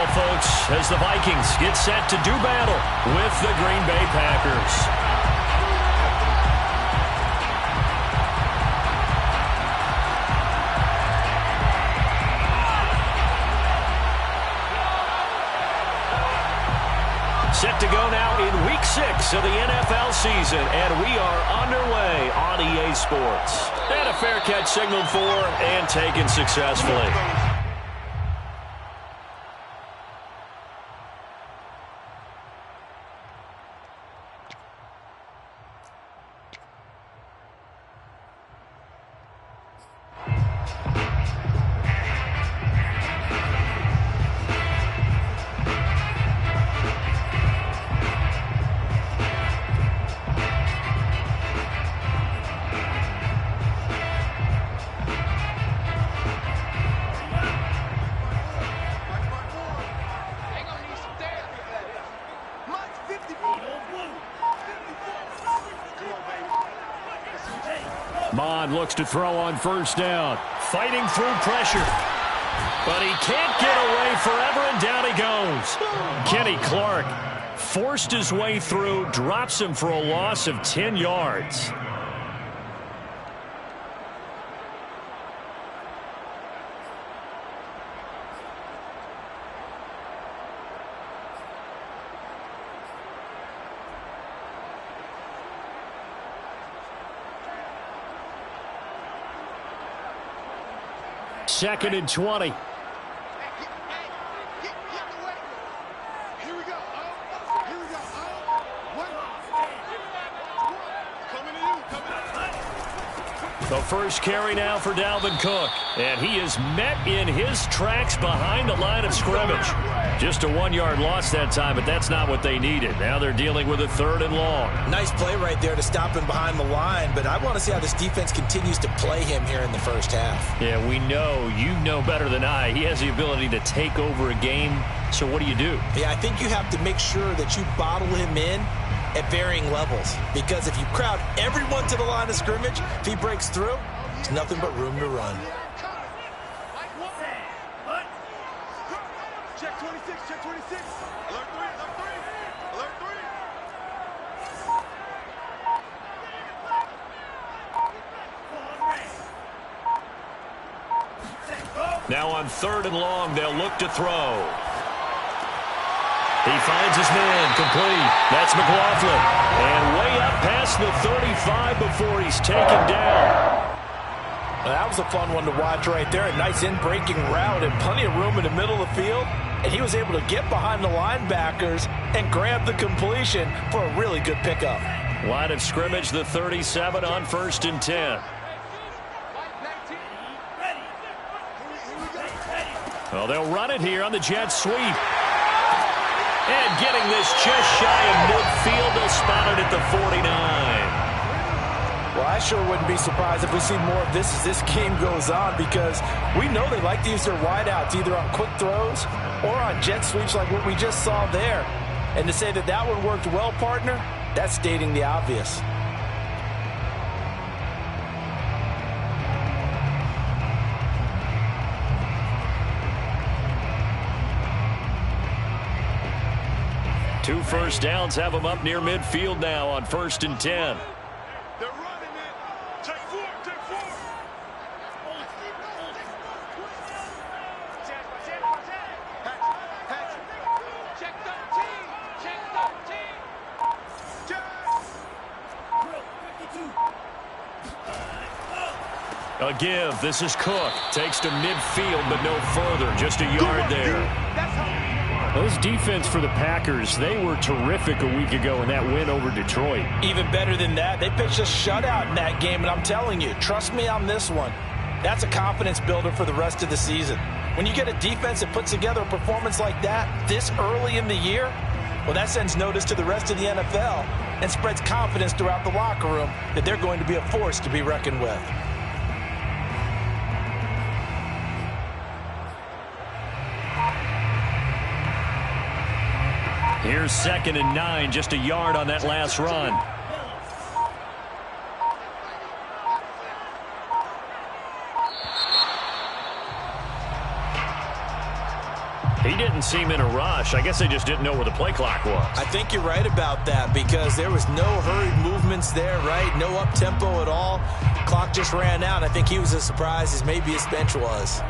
Well, folks, as the Vikings get set to do battle with the Green Bay Packers. Set to go now in Week 6 of the NFL season, and we are underway on EA Sports. And a fair catch signaled for and taken successfully. Looks to throw on first down. Fighting through pressure. But he can't get away forever, and down he goes. Kenny Clark forced his way through, drops him for a loss of 10 yards. Second and 20. The first carry now for Dalvin Cook. And he is met in his tracks behind the line of scrimmage. Just a 1-yard loss that time, but that's not what they needed. Now they're dealing with a 3rd and long. Nice play right there to stop him behind the line, but I want to see how this defense continues to play him here in the first half. Yeah, we know, you know better than I, he has the ability to take over a game. So what do you do? Yeah, I think you have to make sure that you bottle him in at varying levels, because if you crowd everyone to the line of scrimmage, if he breaks through, there's nothing but room to run. Check 26, check 26. Alert 3, alert 3, alert 3. Now on 3rd and long, they'll look to throw. He finds his man, complete. That's McLaughlin. And way up past the 35 before he's taken down. Well, that was a fun one to watch right there. A nice in-breaking route and plenty of room in the middle of the field. And he was able to get behind the linebackers and grab the completion for a really good pickup. Line of scrimmage, the 37 on 1st and 10. Well, they'll run it here on the jet sweep. And getting this just shy of midfield, they'll spot it at the 49. Well, I sure wouldn't be surprised if we see more of this as this game goes on, because we know they like to use their wideouts either on quick throws or on jet sweeps like what we just saw there. And to say that that one worked well, partner, that's stating the obvious. Two first downs have them up near midfield now on 1st and 10. They're running it. Take 4, take 4. Check 13, check 13. A give. This is Cook. Takes to midfield, but no further. Just a yard there. Those defense for the Packers, they were terrific a week ago in that win over Detroit. Even better than that, they pitched a shutout in that game, and I'm telling you, trust me on this one, that's a confidence builder for the rest of the season. When you get a defense that puts together a performance like that this early in the year, well, that sends notice to the rest of the NFL and spreads confidence throughout the locker room that they're going to be a force to be reckoned with. Here's 2nd and 9, just a yard on that last run. He didn't didn't seem in a rush. I guess they just didn't know where the play clock was. I think you're right about that because there was no hurried movements there, right? No up-tempo at all. Clock just ran out. I think he was as surprised as maybe his bench was.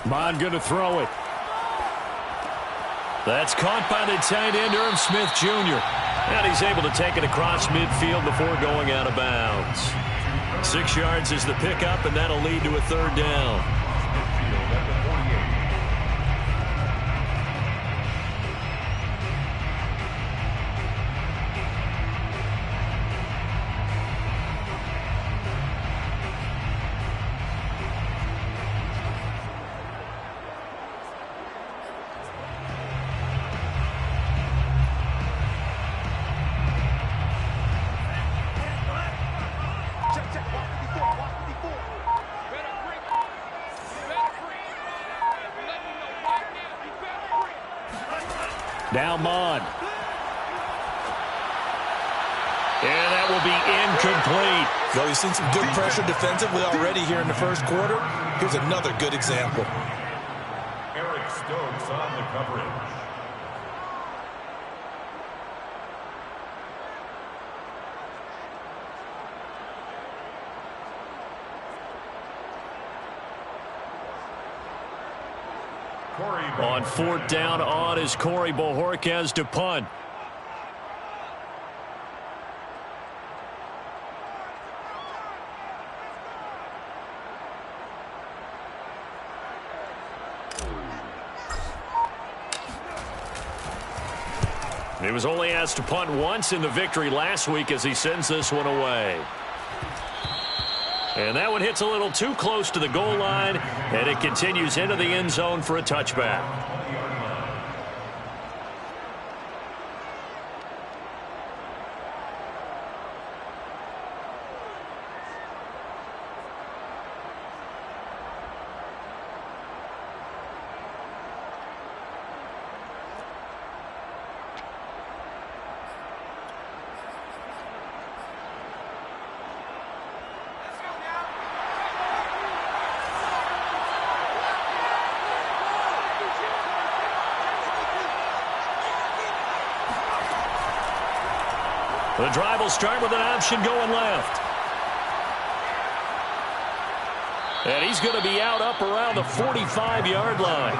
Bond going to throw it. That's caught by the tight end, Irv Smith Jr. And he's able to take it across midfield before going out of bounds. 6 yards is the pickup, and that'll lead to a third down. Now Mond. And that will be incomplete. Well, you've seen some good pressure defensively already here in the first quarter. Here's another good example. Eric Stokes on the coverage. On fourth down, on is Corey Bojorquez to punt. He was only asked to punt once in the victory last week as he sends this one away. And that one hits a little too close to the goal line, and it continues into the end zone for a touchback. The drive will start with an option going left. And he's going to be out up around the 45-yard line.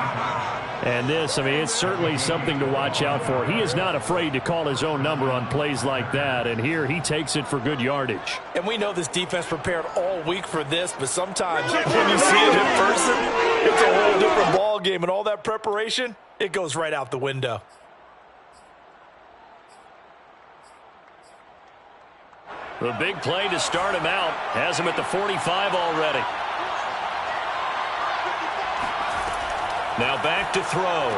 And this, I mean, it's certainly something to watch out for. He is not afraid to call his own number on plays like that. And here he takes it for good yardage. And we know this defense prepared all week for this, but sometimes when you see it in person, it's a whole different ball game. And all that preparation, it goes right out the window. The big play to start him out has him at the 45 already. Now back to throw.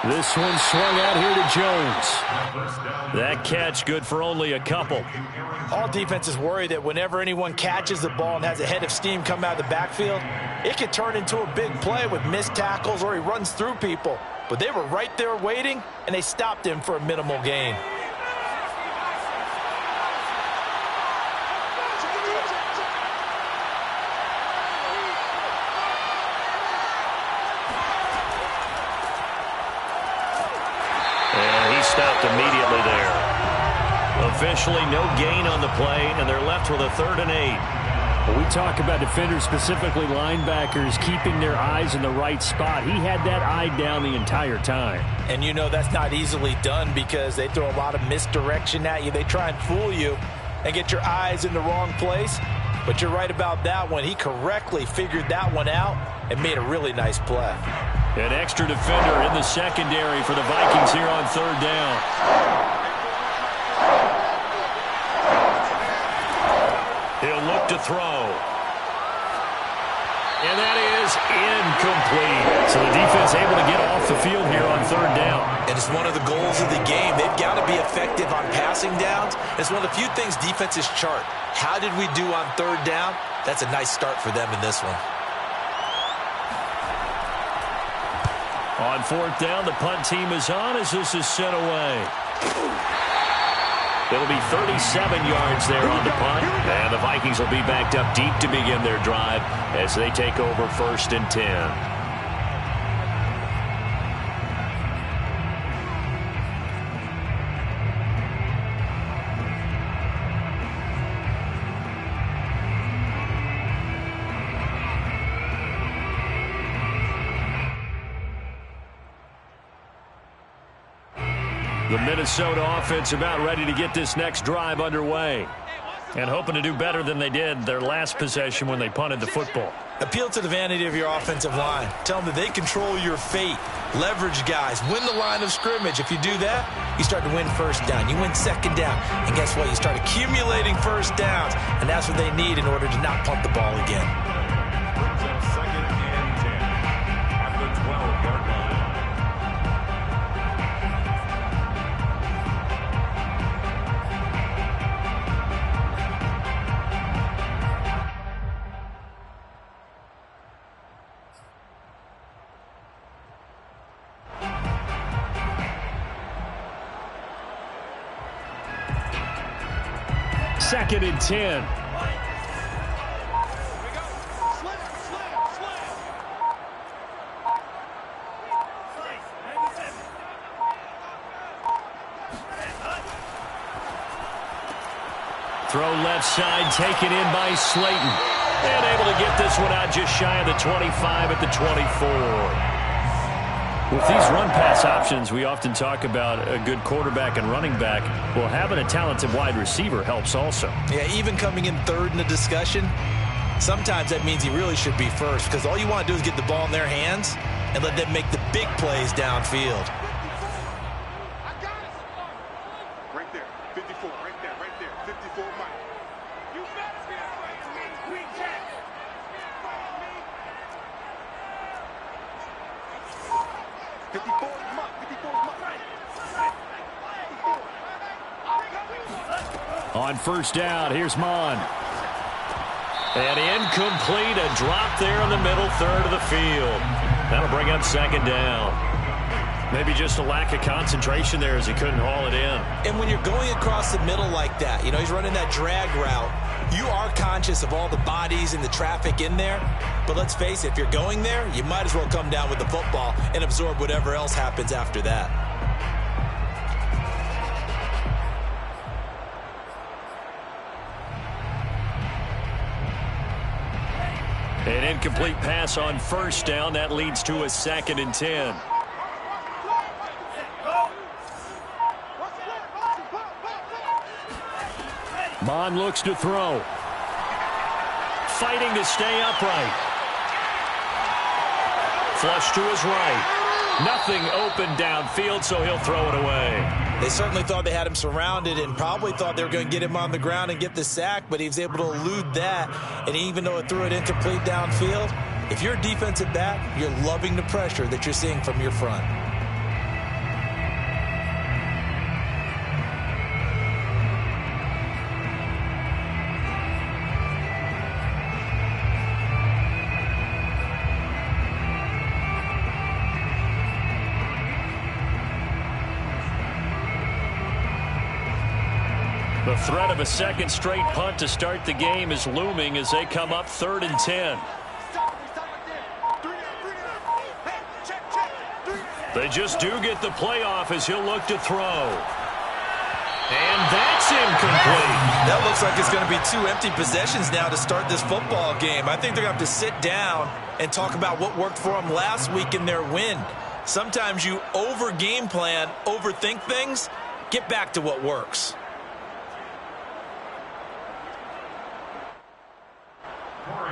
This one swung out here to Jones. That catch good for only a couple. All defenses worry that whenever anyone catches the ball and has a head of steam come out of the backfield, it could turn into a big play with missed tackles or he runs through people. But they were right there waiting, and they stopped him for a minimal gain. Stopped immediately there. Officially no gain on the play, and they're left with a 3rd and 8. When we talk about defenders, specifically linebackers, keeping their eyes in the right spot. He had that eye down the entire time. And you know that's not easily done because they throw a lot of misdirection at you. They try and fool you and get your eyes in the wrong place. But you're right about that one. He correctly figured that one out and made a really nice play. An extra defender in the secondary for the Vikings here on 3rd down. He'll look to throw. And that is incomplete. So the defense able to get off the field here on third down. And it's one of the goals of the game. They've got to be effective on passing downs. It's one of the few things defenses chart. How did we do on third down? That's a nice start for them in this one. On fourth down, the punt team is on as this is sent away. It'll be 37 yards there on the punt. And the Vikings will be backed up deep to begin their drive as they take over 1st and 10. The Minnesota offense about ready to get this next drive underway. And hoping to do better than they did their last possession when they punted the football. Appeal to the vanity of your offensive line. Tell them that they control your fate. Leverage guys. Win the line of scrimmage. If you do that, you start to win first down. You win second down. And guess what? You start accumulating first downs. And that's what they need in order to not punt the ball again. Brings up 2nd and 10 at the 12-yard line. Second and 10. Throw left side, taken in by Slayton. And able to get this one out just shy of the 25 at the 24. With these run-pass options, we often talk about a good quarterback and running back. Well, having a talented wide receiver helps also. Yeah, even coming in third in the discussion, sometimes that means he really should be first because all you want to do is get the ball in their hands and let them make the big plays downfield. Right there, 54, right there, 54, Mike. You better be afraid to me, Queen Jack. 54, Mike, 54, Mike. On first down, here's Mon. And incomplete, a drop there in the middle third of the field. That'll bring up second down. Maybe just a lack of concentration there as he couldn't haul it in. And when you're going across the middle like that, you know, he's running that drag route, you are conscious of all the bodies and the traffic in there. But let's face it, if you're going there, you might as well come down with the football and absorb whatever else happens after that. An incomplete pass on first down. That leads to a 2nd and 10. Mon looks to throw. Fighting to stay upright. Flush to his right. Nothing open downfield, so he'll throw it away. They certainly thought they had him surrounded and probably thought they were going to get him on the ground and get the sack, but he was able to elude that. And even though it threw it incomplete downfield, if you're a defensive back, you're loving the pressure that you're seeing from your front. The threat of a second straight punt to start the game is looming as they come up 3rd and 10. They just do get the playoff as he'll look to throw. And that's incomplete. That looks like it's going to be 2 empty possessions now to start this football game. I think they're going to have to sit down and talk about what worked for them last week in their win. Sometimes you over-game plan, overthink things, get back to what works.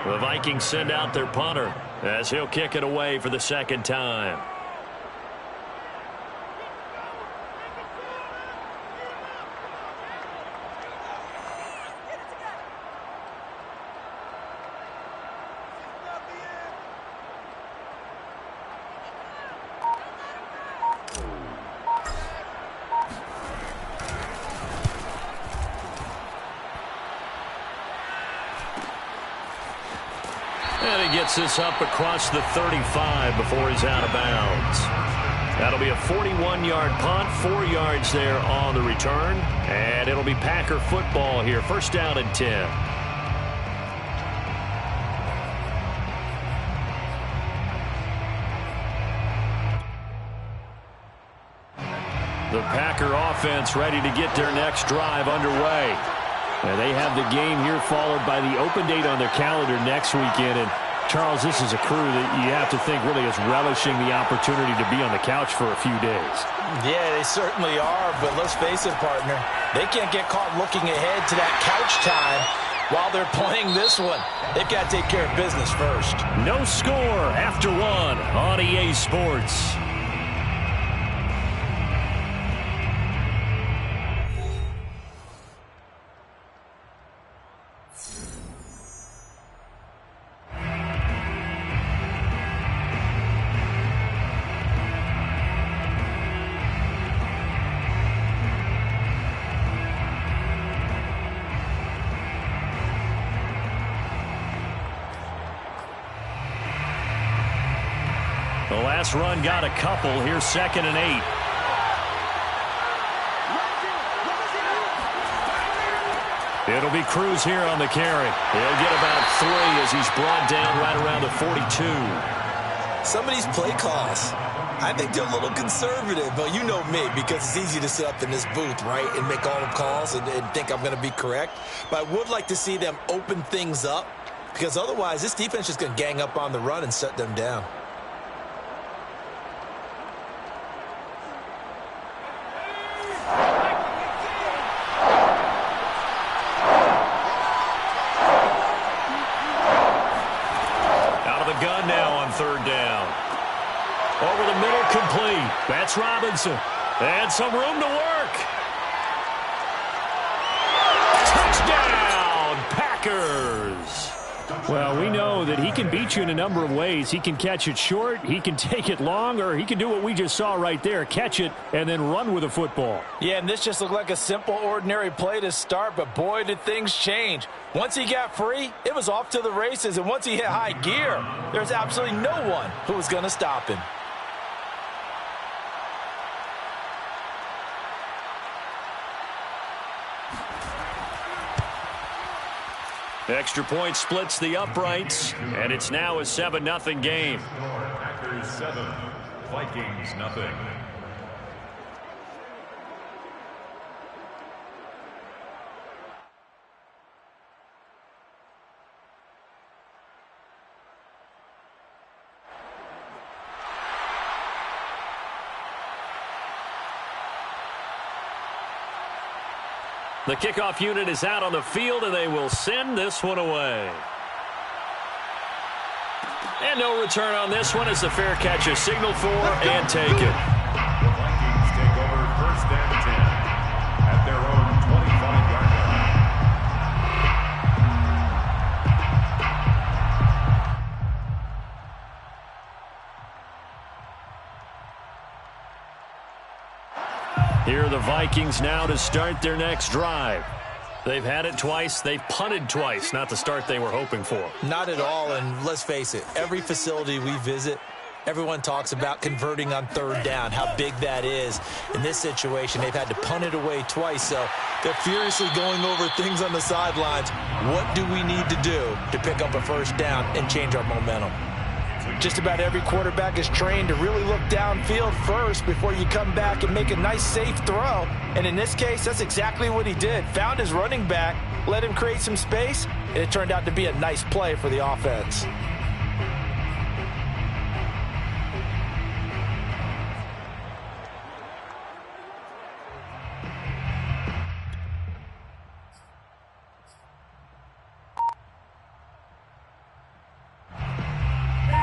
The Vikings send out their punter as he'll kick it away for the second time. he gets this up across the 35 before he's out of bounds. That'll be a 41-yard punt, 4 yards there on the return. And it'll be Packer football here. First down and 10. The Packer offense ready to get their next drive underway. And they have the game here followed by the open date on their calendar next weekend. And Charles, this is a crew that you have to think really is relishing the opportunity to be on the couch for a few days. Yeah, they certainly are, but let's face it, partner. They can't get caught looking ahead to that couch time while they're playing this one. They've got to take care of business first. No score after one on EA Sports. The last run got a couple. Here's 2nd and 8. It'll be Cruz here on the carry. He'll get about 3 as he's brought down right around the 42. Some of these play calls, I think they're a little conservative, but you know me, because it's easy to sit up in this booth, right, and make all the calls and think I'm going to be correct. But I would like to see them open things up, because otherwise this defense is going to gang up on the run and shut them down. Third down. Over the middle, complete. That's Robinson. And some room to work. Touchdown, Packers. Well, we know that he can beat you in a number of ways. He can catch it short, he can take it long, or he can do what we just saw right there, catch it and then run with the football. Yeah, and this just looked like a simple, ordinary play to start, but boy, did things change. Once he got free, it was off to the races, and once he hit high gear, there's absolutely no one who was going to stop him. Extra point splits the uprights, and it's now a 7-0 game. Packers 7, Vikings nothing. The kickoff unit is out on the field, and they will send this one away. And no return on this one as the fair catch is signaled for and taken. The Vikings take over 1st and 10 at their own 25-yard line. Here are the Vikings now to start their next drive. They've had it twice. They've punted twice. Not the start they were hoping for. Not at all, and let's face it, every facility we visit, everyone talks about converting on 3rd down, how big that is. In this situation, they've had to punt it away twice, so they're furiously going over things on the sidelines. What do we need to do to pick up a 1st down and change our momentum? Just about every quarterback is trained to really look downfield first before you come back and make a nice, safe throw. And in this case, that's exactly what he did. Found his running back, let him create some space, and it turned out to be a nice play for the offense.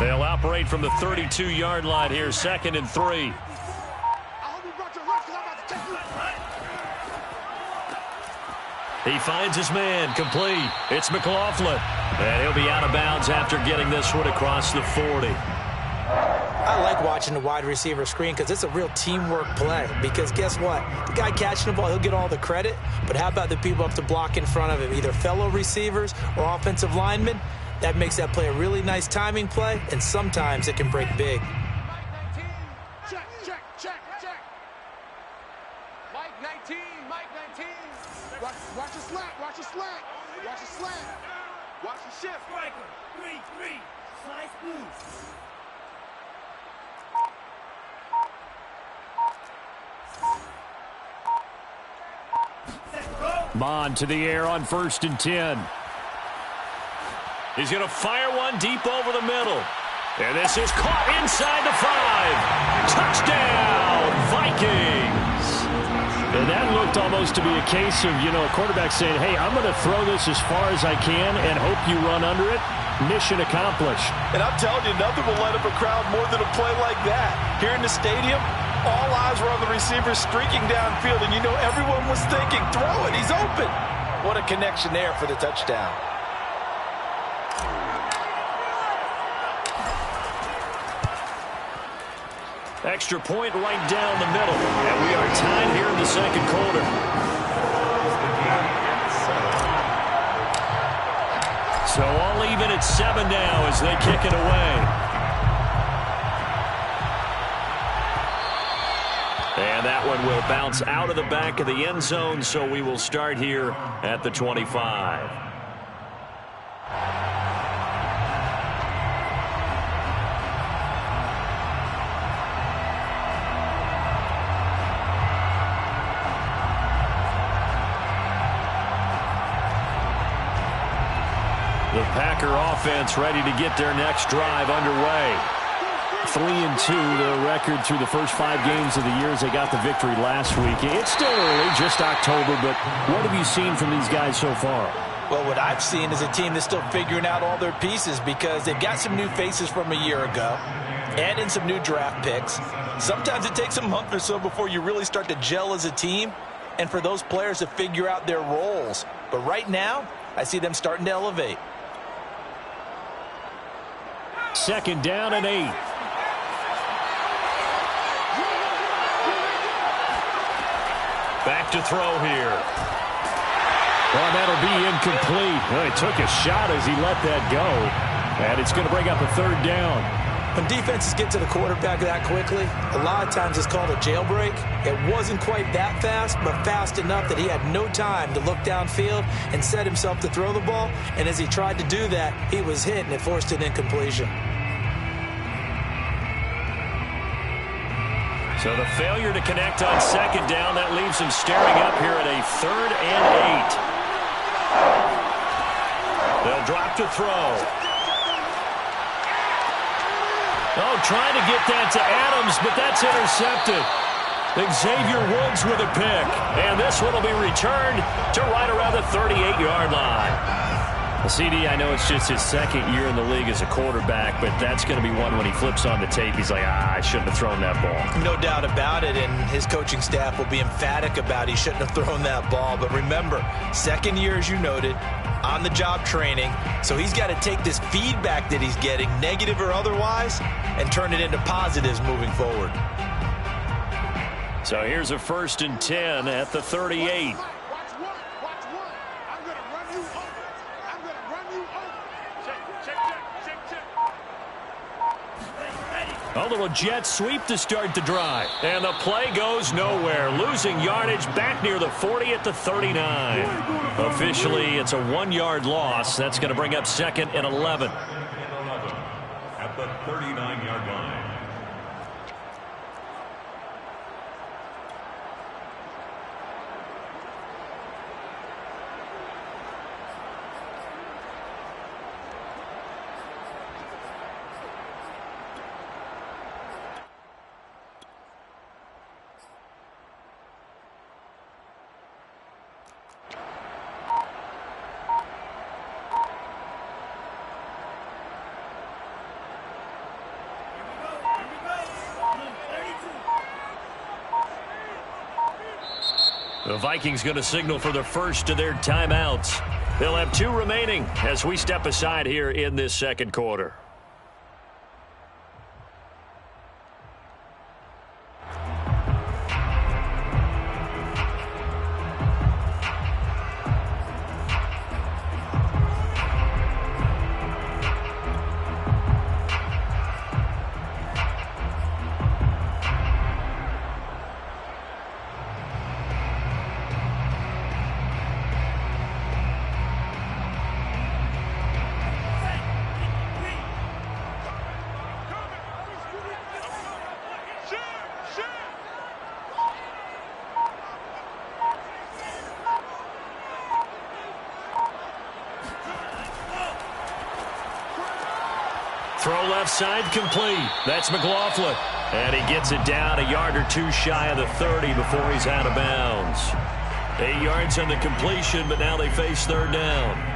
They'll operate from the 32-yard line here, 2nd and 3. He finds his man, complete. It's McLaughlin. And he'll be out of bounds after getting this one across the 40. I like watching the wide receiver screen because it's a real teamwork play. Because guess what? The guy catching the ball, he'll get all the credit. But how about the people up to block in front of him, either fellow receivers or offensive linemen? That makes that play a really nice timing play, and sometimes it can break big. Check, check, check, check. Mike 19, Mike 19. Watch the slant, watch the slant. Watch the slant. Watch the shift. Striker, 3-3. Slice move. Bond to the air on 1st and 10. He's going to fire one deep over the middle. And this is caught inside the 5. Touchdown, Vikings. And that looked almost to be a case of, a quarterback saying, hey, I'm going to throw this as far as I can and hope you run under it. Mission accomplished. And I'm telling you, nothing will light up a crowd more than a play like that. Here in the stadium, all eyes were on the receiver streaking downfield, and everyone was thinking, throw it, he's open. What a connection there for the touchdown. Extra point right down the middle. And we are tied here in the second quarter. So all even at 7 now as they kick it away. And that one will bounce out of the back of the end zone, so we will start here at the 25. The Packer offense ready to get their next drive underway. 3-2, their record through the first 5 games of the year as they got the victory last week. It's still early, just October, but what have you seen from these guys so far? Well, what I've seen is a team that's still figuring out all their pieces because they've got some new faces from a year ago and in some new draft picks. Sometimes it takes a month or so before you really start to gel as a team and for those players to figure out their roles. But right now, I see them starting to elevate. 2nd down and 8. Back to throw here. Well, that'll be incomplete. Well, he took a shot as he let that go. And it's going to bring up a 3rd down. When defenses get to the quarterback that quickly, a lot of times it's called a jailbreak. It wasn't quite that fast, but fast enough that he had no time to look downfield and set himself to throw the ball. And as he tried to do that, he was hit and it forced an incompletion. So the failure to connect on 2nd down, that leaves him staring up here at a 3rd and 8. They'll drop to throw. Oh, trying to get that to Adams, but that's intercepted. Xavier Woods with a pick. And this one will be returned to right around the 38-yard line. CD, I know it's just his 2nd year in the league as a quarterback, but that's going to be one when he flips on the tape. He's like, I shouldn't have thrown that ball. No doubt about it, and his coaching staff will be emphatic about he shouldn't have thrown that ball. But remember, 2nd year, as you noted, on-the-job training. So he's got to take this feedback that he's getting, negative or otherwise, and turn it into positives moving forward. So here's a 1st and 10 at the 38. A little jet sweep to start the drive. And the play goes nowhere. Losing yardage back near the 40 at the 39. Officially, it's a 1-yard loss. That's going to bring up 2nd and 11. At the 39-yard line. The Vikings going to signal for the first of their timeouts. They'll have 2 remaining as we step aside here in this second quarter. Throw left side complete. That's McLaughlin. And he gets it down a yard or two shy of the 30 before he's out of bounds. 8 yards on the completion, but now they face third down.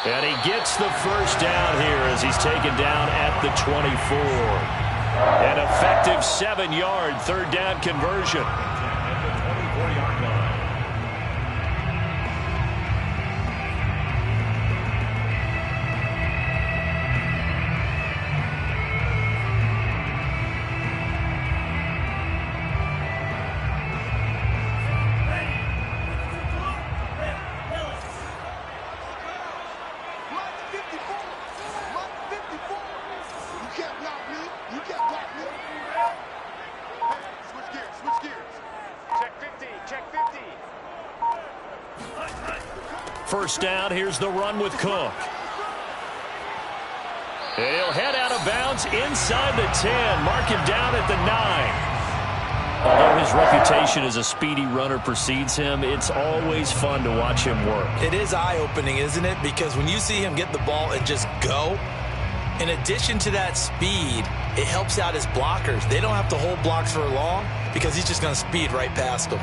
And he gets the first down here as he's taken down at the 24. An effective 7-yard third down conversion. At the 24-yard line. First down, here's the run with Cook. And he'll head out of bounds inside the 10. Mark him down at the 9. Although his reputation as a speedy runner precedes him, it's always fun to watch him work. It is eye-opening, isn't it? Because when you see him get the ball and just go, in addition to that speed, it helps out his blockers. They don't have to hold blocks for long because he's just going to speed right past them.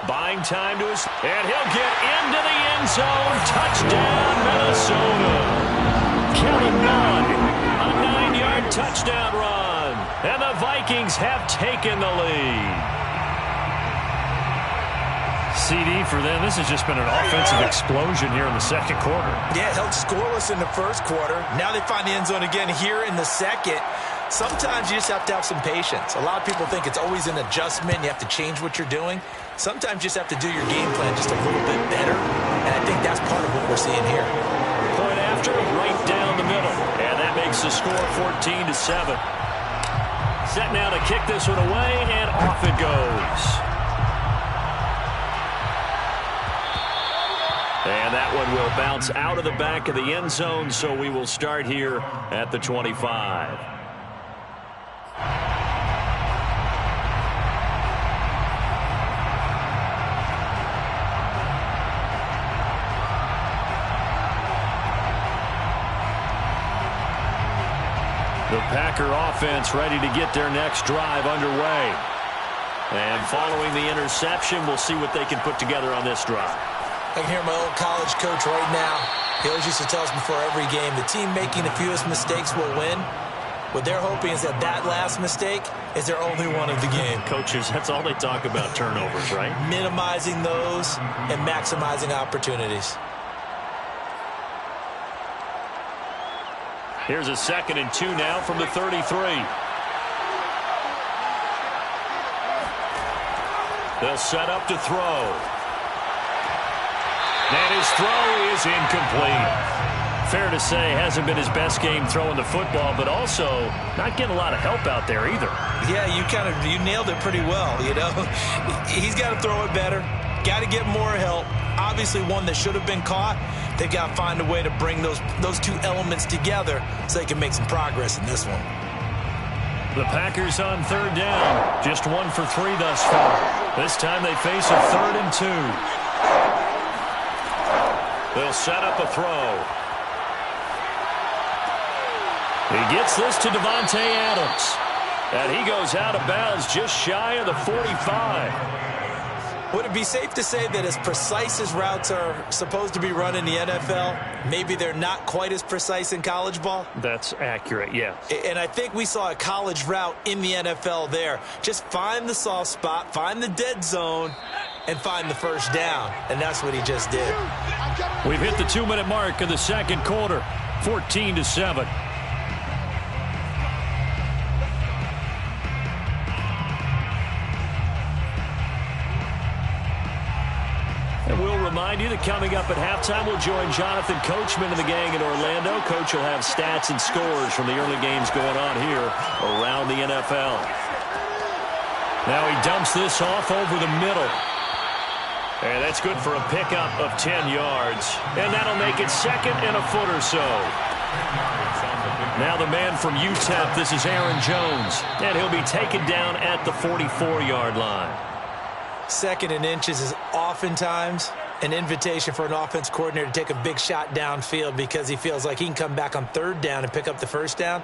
Buying time to his, and he'll get into the end zone. Touchdown, Minnesota. Count it 9. A 9-yard touchdown run. And the Vikings have taken the lead. CD for them. This has just been an offensive explosion here in the second quarter. Yeah, held scoreless in the first quarter. Now they find the end zone again here in the second. Sometimes you just have to have some patience. A lot of people think it's always an adjustment. You have to change what you're doing. Sometimes you just have to do your game plan just a little bit better. And I think that's part of what we're seeing here. Point after, right down the middle. And that makes the score 14-7. Set now to kick this one away, and off it goes. And that one will bounce out of the back of the end zone, so we will start here at the 25. The Packer offense ready to get their next drive underway. And following the interception, we'll see what they can put together on this drive. I can hear my old college coach right now. He always used to tell us before every game, the team making the fewest mistakes will win. What they're hoping is that that last mistake is their only one of the game. Coaches, that's all they talk about, turnovers, right? Minimizing those and maximizing opportunities. Here's a 2nd and 2 now from the 33. They'll set up to throw. And his throw is incomplete. Fair to say, hasn't been his best game throwing the football, but also not getting a lot of help out there either. Yeah, you nailed it pretty well, you know. He's got to throw it better. Got to get more help. Obviously one that should have been caught. They've got to find a way to bring those two elements together so they can make some progress in this one. The Packers on third down. Just 1 for 3 thus far. This time they face a 3rd and 2. They'll set up a throw. He gets this to Devontae Adams. And he goes out of bounds just shy of the 45. Would it be safe to say that as precise as routes are supposed to be run in the NFL, maybe they're not quite as precise in college ball? That's accurate, yeah. And I think we saw a college route in the NFL there. Just find the soft spot, find the dead zone, and find the first down. And that's what he just did. We've hit the 2-minute mark in the second quarter, 14-7. And we'll remind you that coming up at halftime, we'll join Jonathan Coachman and the gang in Orlando. Coach will have stats and scores from the early games going on here around the NFL. Now he dumps this off over the middle. And that's good for a pickup of 10 yards. And that'll make it second and a foot or so. Now the man from UTEP, this is Aaron Jones. And he'll be taken down at the 44-yard line. Second and inches is oftentimes an invitation for an offense coordinator to take a big shot downfield because he feels like he can come back on third down and pick up the first down.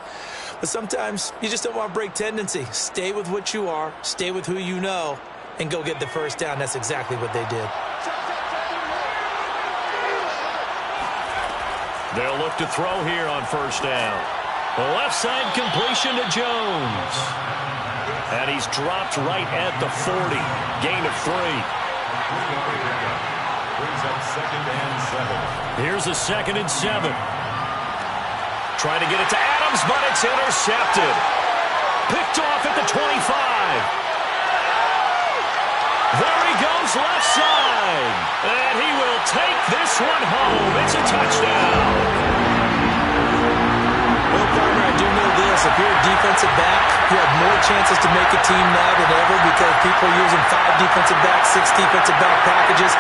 But sometimes you just don't want to break tendency. Stay with what you are, stay with who you know, and go get the first down. That's exactly what they did. They'll look to throw here on first down. The left side completion to Jones. And he's dropped right at the 40. Gain of 3. Brings up 2nd and 7. Here's a 2nd and 7. Trying to get it to Adams, but it's intercepted. Picked off at the 25. There he goes, left side. And he will take this one home. It's a touchdown. Well, Palmer, I do know this. If you're a defensive back, you have more chances to make a team now than ever because people are using 5 defensive backs, 6 defensive back packages.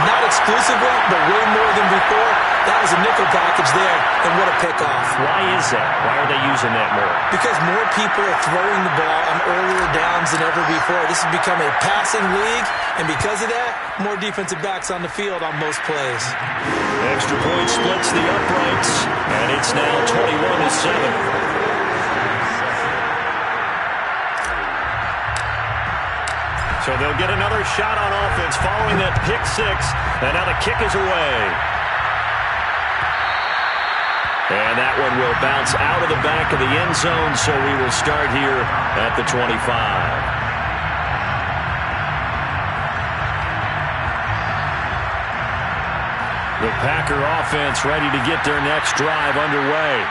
Not exclusively, but way more than before. That was a nickel package there, and what a pickoff. Why is that? Why are they using that more? Because more people are throwing the ball on earlier downs than ever before. This has become a passing league, and because of that, more defensive backs on the field on most plays. Extra point splits the uprights, and it's now 21-7. So they'll get another shot on offense following that pick 6, and now the kick is away. And that one will bounce out of the back of the end zone, so we will start here at the 25. The Packer offense ready to get their next drive underway.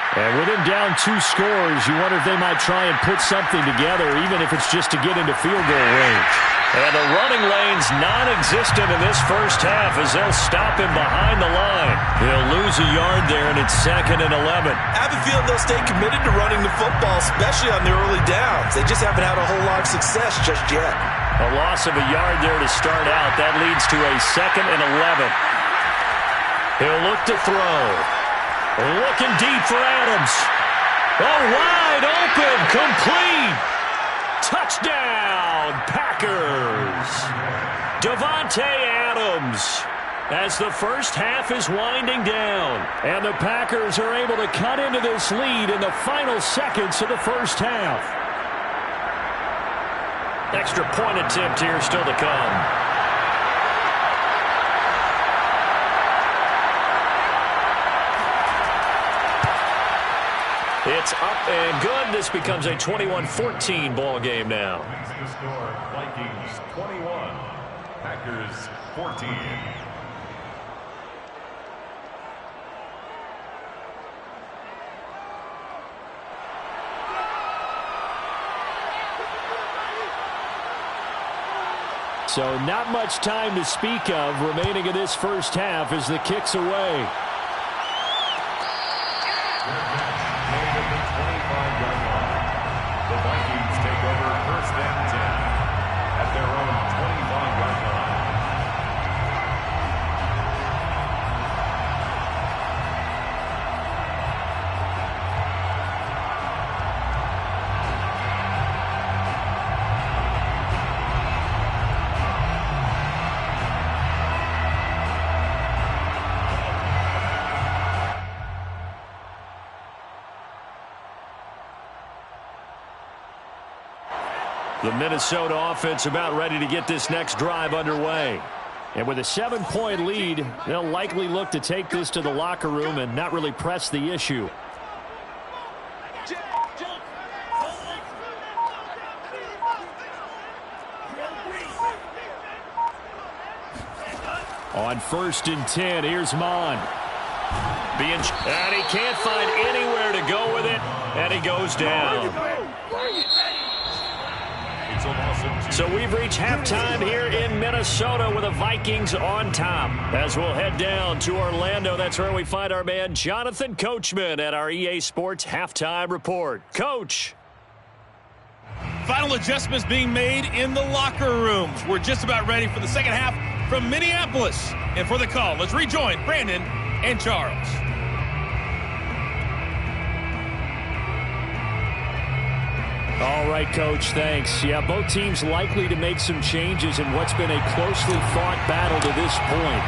And with him down 2 scores, you wonder if they might try and put something together, even if it's just to get into field goal range. And the running lane's non-existent in this first half as they'll stop him behind the line. He'll lose a yard there, and it's 2nd and 11. I have a feeling they'll stay committed to running the football, especially on the early downs. They just haven't had a whole lot of success just yet. A loss of a yard there to start out. That leads to a 2nd and 11. He'll look to throw. Looking deep for Adams. Oh, wide open, complete. Touchdown, Packers. Davante Adams. As the first half is winding down, and the Packers are able to cut into this lead in the final seconds of the first half. Extra point attempt here still to come. It's up and good. This becomes a 21-14 ball game now. The score, Vikings 21, Packers 14. So not much time to speak of remaining in this first half as the kick's away. The Vikings take over 1st and 10 at their own 25-yard line. The Minnesota offense about ready to get this next drive underway. And with a 7-point lead, they'll likely look to take this to the locker room and not really press the issue. On 1st and 10, here's Mon. And he can't find anywhere to go with it, and he goes down. So we've reached halftime here in Minnesota with the Vikings on top. As we'll head down to Orlando, that's where we find our man Jonathan Coachman at our EA Sports Halftime Report. Coach. Final adjustments being made in the locker rooms. We're just about ready for the second half from Minneapolis. And for the call, let's rejoin Brandon and Charles. All right, Coach, thanks. Yeah, both teams likely to make some changes in what's been a closely fought battle to this point.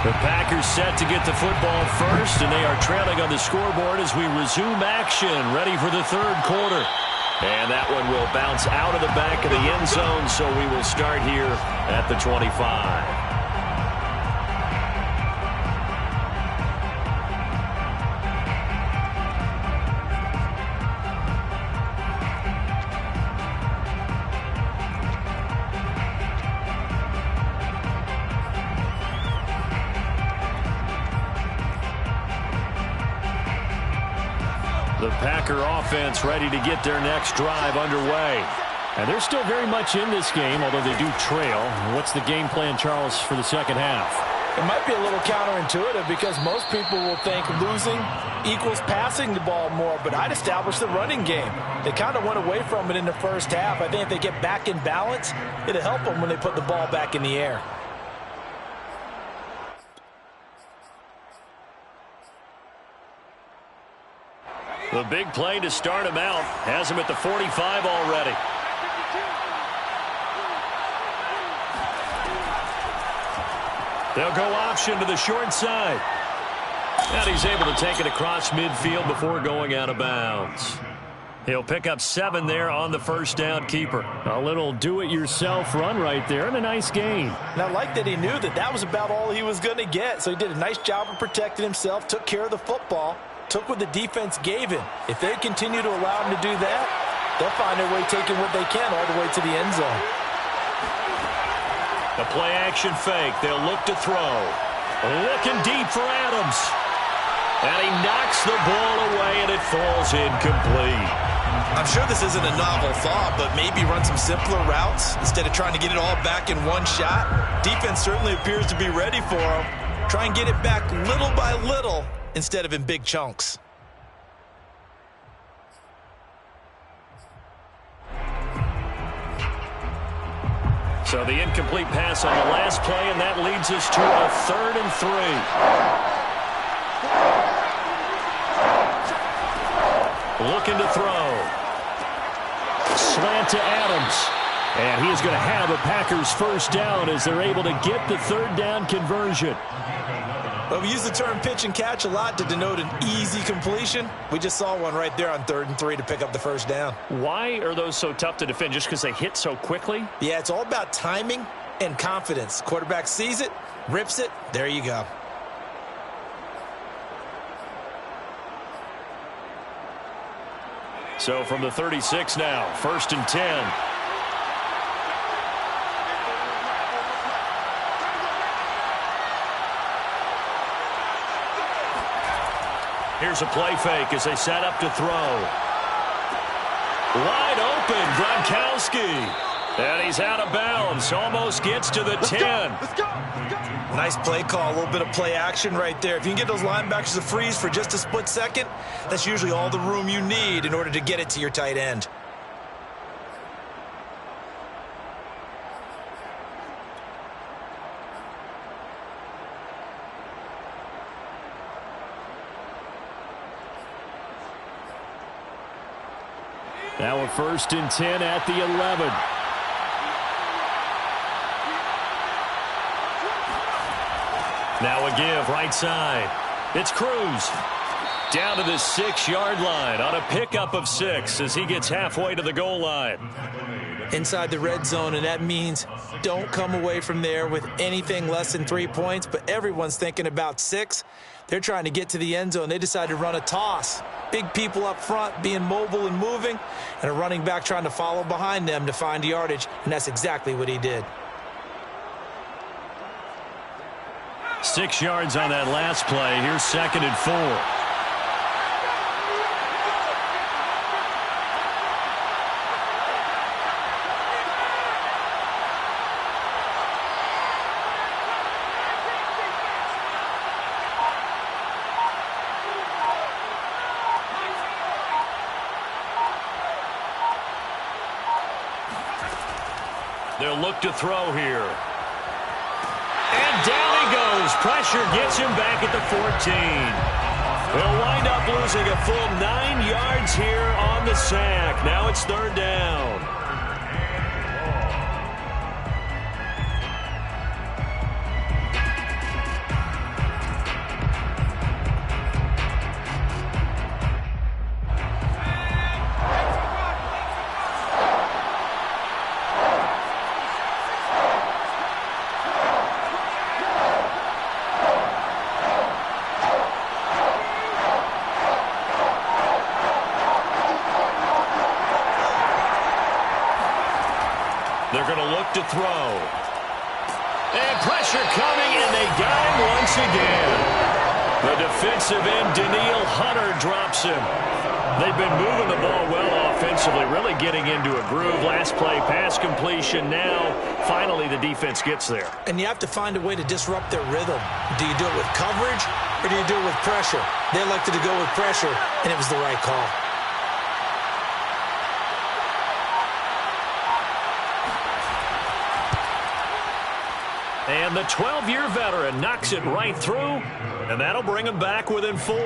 The Packers set to get the football first, and they are trailing on the scoreboard as we resume action, ready for the third quarter. And that one will bounce out of the back of the end zone, so we will start here at the 25. The Packer offense ready to get their next drive underway. And they're still very much in this game, although they do trail. What's the game plan, Charles, for the second half? It might be a little counterintuitive because most people will think losing equals passing the ball more, but I'd establish the running game. They kind of went away from it in the first half. I think if they get back in balance, it'll help them when they put the ball back in the air. The big play to start him out has him at the 45 already. They'll go option to the short side. And he's able to take it across midfield before going out of bounds. He'll pick up 7 there on the first down keeper. A little do-it-yourself run right there and a nice gain. And I like that he knew that that was about all he was going to get. So he did a nice job of protecting himself, took care of the football, took what the defense gave him. If they continue to allow him to do that, they'll find their way taking what they can all the way to the end zone. The play-action fake. They'll look to throw. Looking deep for Adams. And he knocks the ball away, and it falls incomplete. I'm sure this isn't a novel thought, but maybe run some simpler routes instead of trying to get it all back in one shot. Defense certainly appears to be ready for him. Try and get it back little by little instead of in big chunks. So the incomplete pass on the last play, and that leads us to a 3rd and 3. Looking to throw. Slant to Adams. And he is going to have a Packers first down as they're able to get the 3rd down conversion. Well, we use the term pitch and catch a lot to denote an easy completion. We just saw one right there on 3rd and 3 to pick up the first down. Why are those so tough to defend? Just because they hit so quickly? Yeah, it's all about timing and confidence. Quarterback sees it, rips it, there you go. So from the 36 now, 1st and 10. Here's a play fake as they set up to throw. Wide open, Gronkowski. And he's out of bounds. Almost gets to the 10. Let's go. Nice play call, a little bit of play action right there. If you can get those linebackers to freeze for just a split second, that's usually all the room you need in order to get it to your tight end. Now a 1st and 10 at the 11. Now a give right side. It's Cruz. Down to the 6-yard line on a pickup of 6 as he gets halfway to the goal line. inside the red zone, and that means don't come away from there with anything less than 3 points, but everyone's thinking about 6. They're trying to get to the end zone. They decide to run a toss. Big people up front being mobile and moving, and a running back trying to follow behind them to find yardage, and that's exactly what he did. 6 yards on that last play. Here's 2nd and 4. They'll look to throw here. And down he goes. Pressure gets him back at the 14. They'll wind up losing a full 9 yards here on the sack. Now it's 3rd down. They're going to look to throw. And pressure coming, and they got him once again. The defensive end, Daniil Hunter, drops him. They've been moving the ball well offensively, really getting into a groove. Last play, pass completion. Now, finally, the defense gets there. And you have to find a way to disrupt their rhythm. Do you do it with coverage, or do you do it with pressure? They elected to go with pressure, and it was the right call. And the 12-year veteran knocks it right through, and that'll bring him back within 4.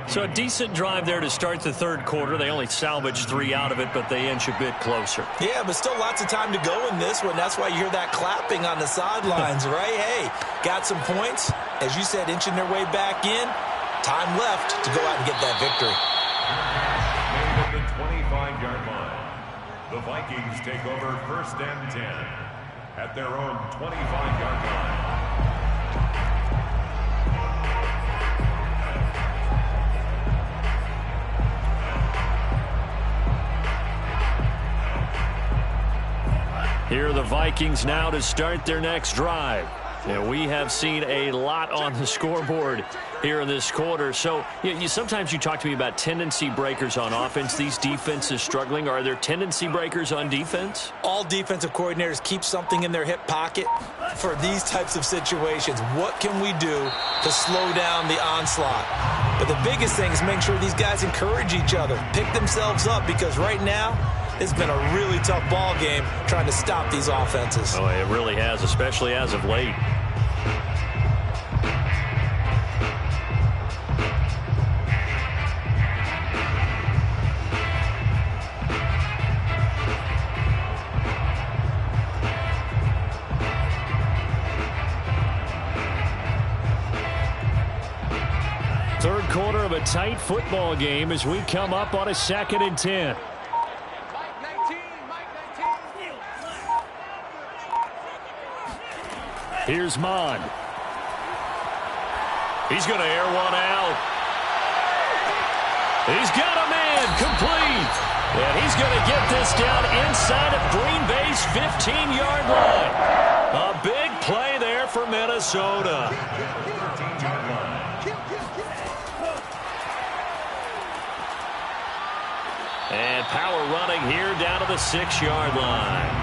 So a decent drive there to start the 3rd quarter. They only salvaged 3 out of it, but they inch a bit closer. Yeah, but still lots of time to go in this one. That's why you hear that clapping on the sidelines, right? Hey, got some points. As you said, inching their way back in. Time left to go out and get that victory. At the 25-yard line, the Vikings take over 1st and 10 at their own 25-yard line. Here are the Vikings now to start their next drive. And we have seen a lot on the scoreboard here in this quarter. So sometimes you talk to me about tendency breakers on offense. These defenses struggling. Are there tendency breakers on defense? All defensive coordinators keep something in their hip pocket for these types of situations. What can we do to slow down the onslaught? But the biggest thing is make sure these guys encourage each other, pick themselves up, because right now it's been a really tough ball game trying to stop these offenses. Oh, it really has, especially as of late. Third quarter of a tight football game as we come up on a 2nd and 10. Here's Mon. He's going to air one out. He's got a man complete. And he's going to get this down inside of Green Bay's 15-yard line. A big play there for Minnesota. And power running here down to the 6-yard line.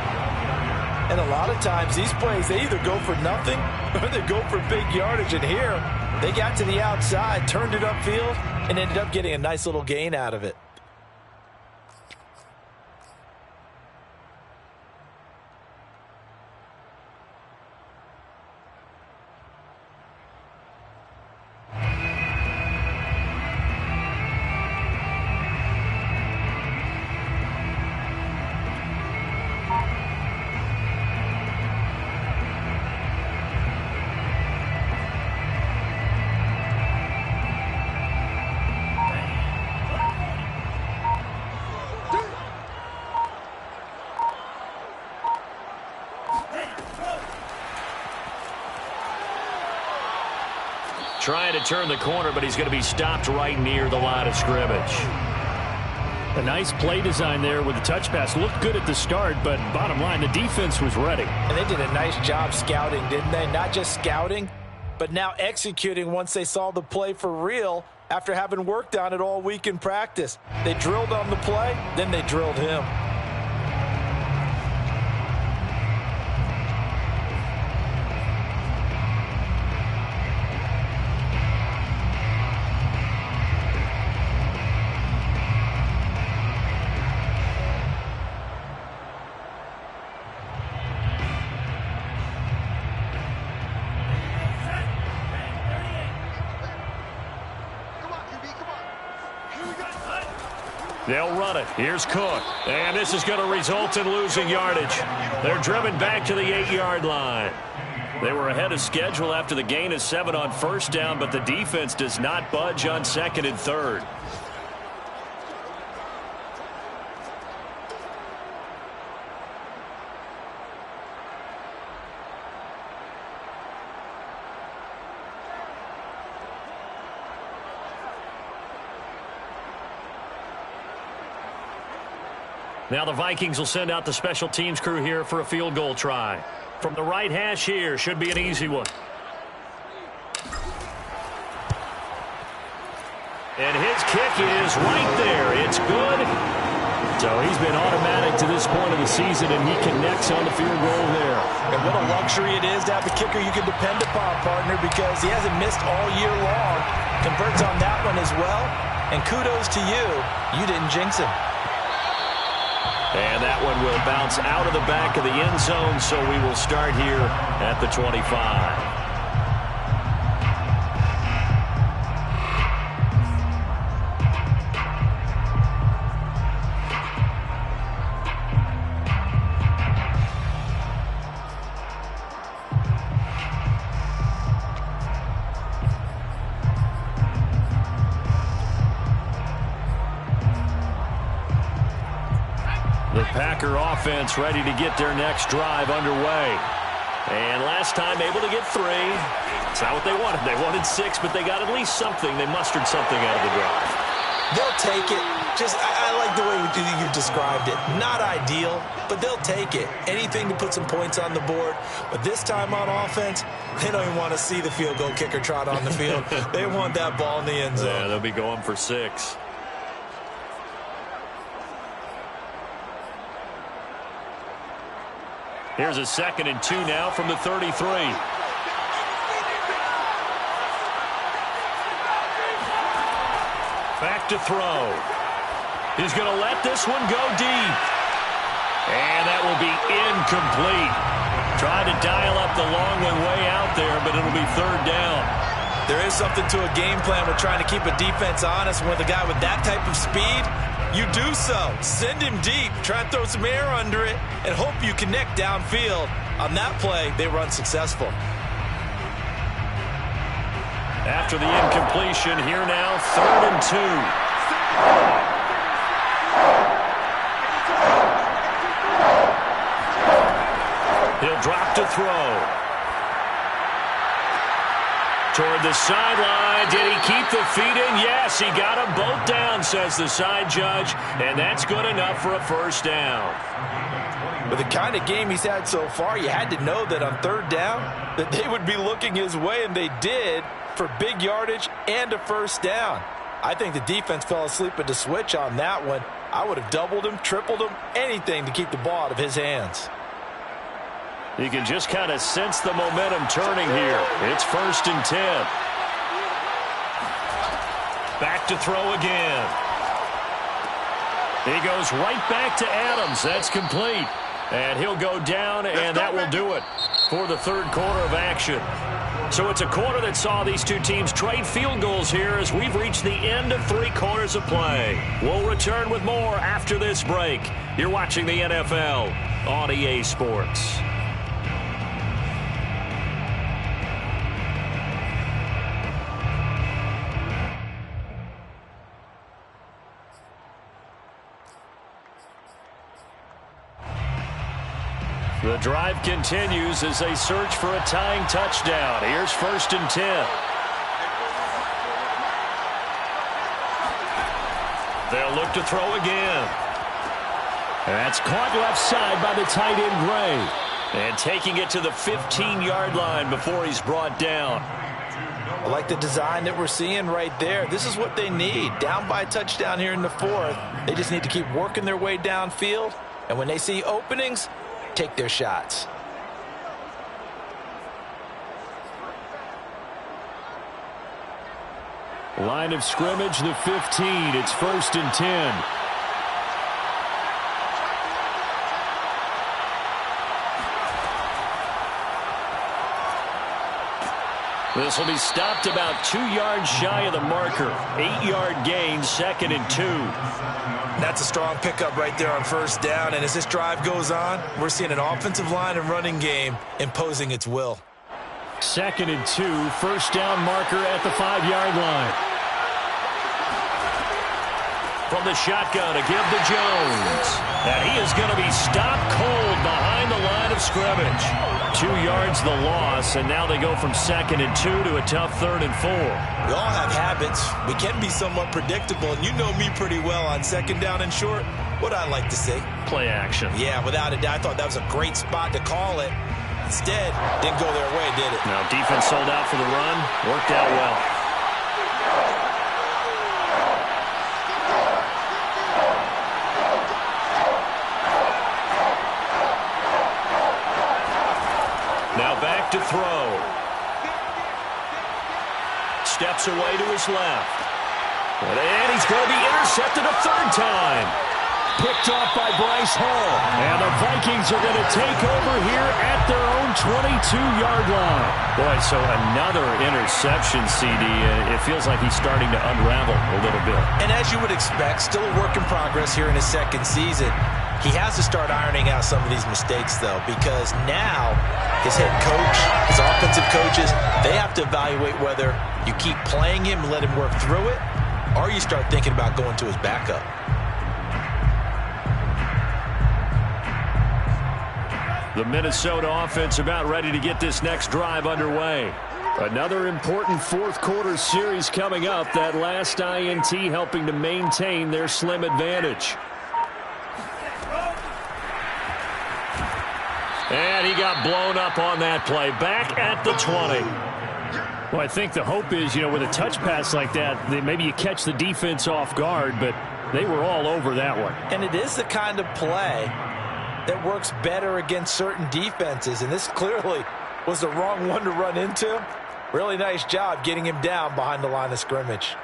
And a lot of times these plays, they either go for nothing or they go for big yardage. And here, they got to the outside, turned it upfield, and ended up getting a nice little gain out of it. Trying to turn the corner, but he's going to be stopped right near the line of scrimmage. A nice play design there with the touch pass. Looked good at the start, but bottom line, the defense was ready. And they did a nice job scouting, didn't they? Not just scouting, but now executing once they saw the play for real after having worked on it all week in practice. They drilled on the play, then they drilled him. They'll run it. Here's Cook. And this is going to result in losing yardage. They're driven back to the 8-yard line. They were ahead of schedule after the gain of 7 on first down, but the defense does not budge on second and third. Now the Vikings will send out the special teams crew here for a field goal try. From the right hash here, should be an easy one. And his kick is right there. It's good. So he's been automatic to this point of the season, and he connects on the field goal there. And what a luxury it is to have a kicker you can depend upon, partner, because he hasn't missed all year long. Converts on that one as well. And kudos to you. You didn't jinx him. And that one will bounce out of the back of the end zone, so we will start here at the 25. The Packer offense ready to get their next drive underway. And last time able to get 3. It's not what they wanted. They wanted 6, but they got at least something. They mustered something out of the drive. They'll take it. I like the way you described it. Not ideal, but they'll take it. Anything to put some points on the board. But this time on offense, they don't even want to see the field goal kicker trot on the field. They want that ball in the end zone. Yeah, they'll be going for 6. Here's a 2nd and 2 now from the 33. Back to throw. He's going to let this one go deep. And that will be incomplete. Tried to dial up the long one way out there, but it'll be 3rd down. There is something to a game plan with trying to keep a defense honest. With a guy with that type of speed, you do so. Send him deep. Try and throw some air under it and hope you connect downfield. On that play, they were unsuccessful. After the incompletion, here now, 3rd and 2. He'll drop to throw. Toward the sideline. Did he keep the feet in? Yes, he got them both down, says the side judge, and that's good enough for a 1st down. With the kind of game he's had so far, you had to know that on 3rd down that they would be looking his way, and they did, for big yardage and a 1st down. I think the defense fell asleep at the switch on that one. I would have doubled him, tripled him, anything to keep the ball out of his hands. You can just kind of sense the momentum turning here. It's 1st and 10. Back to throw again. He goes right back to Adams. That's complete. And he'll go down, and that will do it for the 3rd quarter of action. So it's a quarter that saw these two teams trade field goals here as we've reached the end of 3 quarters of play. We'll return with more after this break. You're watching the NFL on EA Sports. The drive continues as they search for a tying touchdown. Here's 1st and 10. They'll look to throw again. That's caught left side by the tight end, Gray. And taking it to the 15-yard line before he's brought down. I like the design that we're seeing right there. This is what they need. Down by a touchdown here in the fourth. They just need to keep working their way downfield. And when they see openings, take their shots. Line of scrimmage, the 15. It's 1st and 10. This will be stopped about 2 yards shy of the marker. 8-yard gain, 2nd and 2. That's a strong pickup right there on 1st down. And as this drive goes on, we're seeing an offensive line and running game imposing its will. 2nd and 2, 1st down marker at the 5-yard line. From the shotgun, a give to Jones. And he is going to be stopped cold behind the line of scrimmage. 2 yards the loss, and now they go from 2nd and 2 to a tough 3rd and 4. We all have habits. We can be somewhat predictable, and you know me pretty well on 2nd down and short. What I like to say? Play action. Yeah, without a doubt. I thought that was a great spot to call it. Instead, didn't go their way, did it? Now defense sold out for the run. Worked out well. Now back to throw. Steps away to his left. And he's going to be intercepted a 3rd time. Picked off by Bryce Hall. And the Vikings are going to take over here at their own 22-yard line. Boy, so another interception, CD. It feels like he's starting to unravel a little bit. And as you would expect, still a work in progress here in his 2nd season. He has to start ironing out some of these mistakes, though, because now his head coach, his offensive coaches, they have to evaluate whether you keep playing him and let him work through it, or you start thinking about going to his backup. The Minnesota offense about ready to get this next drive underway. Another important 4th quarter series coming up. That last INT helping to maintain their slim advantage. And he got blown up on that play. Back at the 20. Well, I think the hope is, with a touch pass like that, maybe you catch the defense off guard, but they were all over that one. And it is the kind of play that works better against certain defenses, and this clearly was the wrong one to run into. Really nice job getting him down behind the line of scrimmage.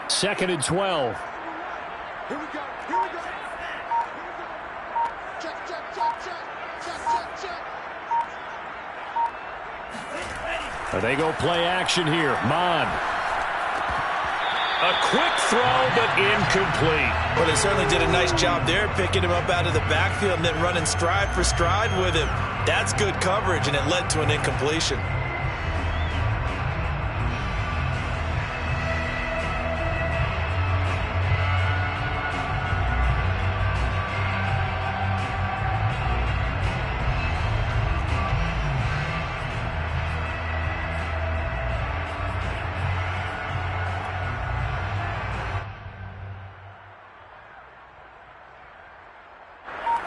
Second and 12. Here we go. Here we go. Check, check, check, check. Check, check, check. They go play action here. Mon. A quick throw, but incomplete. Well, they certainly did a nice job there, picking him up out of the backfield and then running stride for stride with him. That's good coverage, and it led to an incompletion.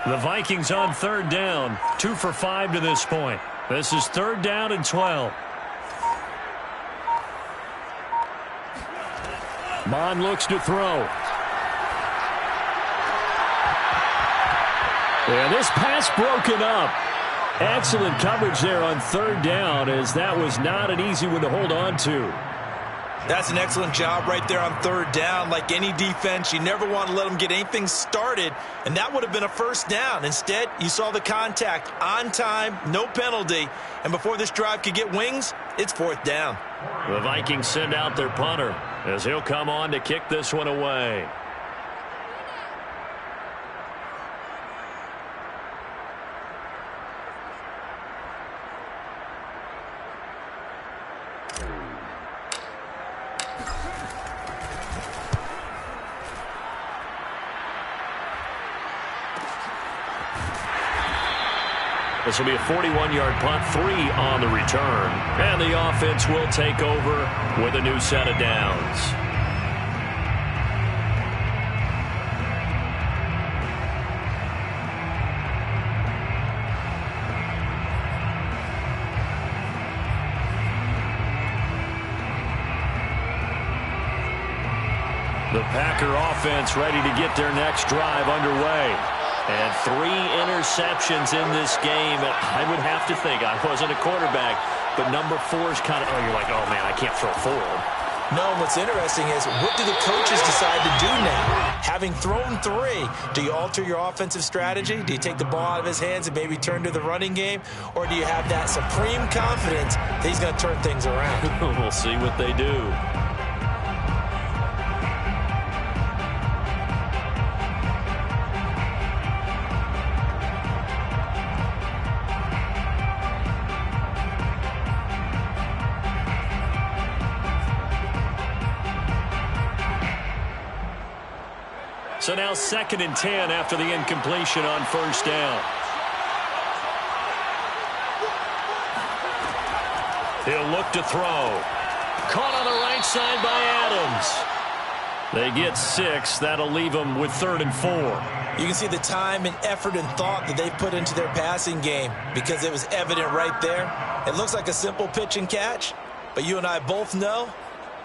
The Vikings on 3rd down. 2 for 5 to this point. This is 3rd down and 12. Mon looks to throw. And this pass broken up. Excellent coverage there on 3rd down, as that was not an easy one to hold on to. That's an excellent job right there on 3rd down. Like any defense, you never want to let them get anything started, and that would have been a 1st down. Instead, you saw the contact on time, no penalty, and before this drive could get wings, it's 4th down. The Vikings send out their punter as he'll come on to kick this one away. This will be a 41-yard punt, 3 on the return. And the offense will take over with a new set of downs. The Packer offense ready to get their next drive underway. And 3 interceptions in this game. And I would have to think, I wasn't a quarterback, but number 4 is kind of, you're like, oh, man, I can't throw forward. No, what's interesting is, what do the coaches decide to do now? Having thrown 3, do you alter your offensive strategy? Do you take the ball out of his hands and maybe turn to the running game? Or do you have that supreme confidence that he's going to turn things around? We'll see what they do. So now 2nd and 10 after the incompletion on first down. He'll look to throw. Caught on the right side by Adams. They get 6. That'll leave them with 3rd and 4. You can see the time and effort and thought that they've put into their passing game because it was evident right there. It looks like a simple pitch and catch, but you and I both know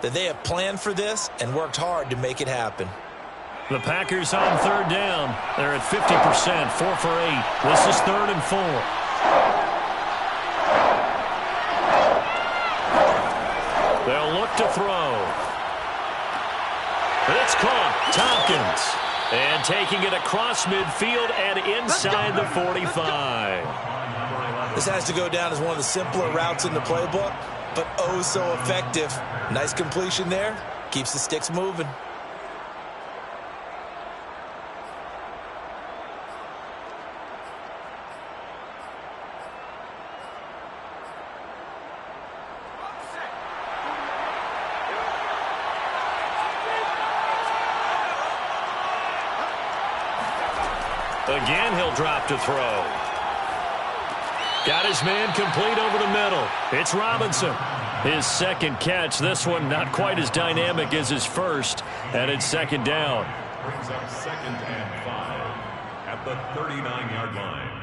that they have planned for this and worked hard to make it happen. The Packers on 3rd down. They're at 50%, 4 for 8. This is 3rd and 4. They'll look to throw. It's caught. Tompkins. And taking it across midfield and inside the 45. This has to go down as one of the simpler routes in the playbook, but oh so effective. Nice completion there. Keeps the sticks moving. Again, he'll drop to throw. Got his man complete over the middle. It's Robinson. His 2nd catch. This one not quite as dynamic as his first. And it's 2nd down. Brings up 2nd and 5 at the 39-yard line.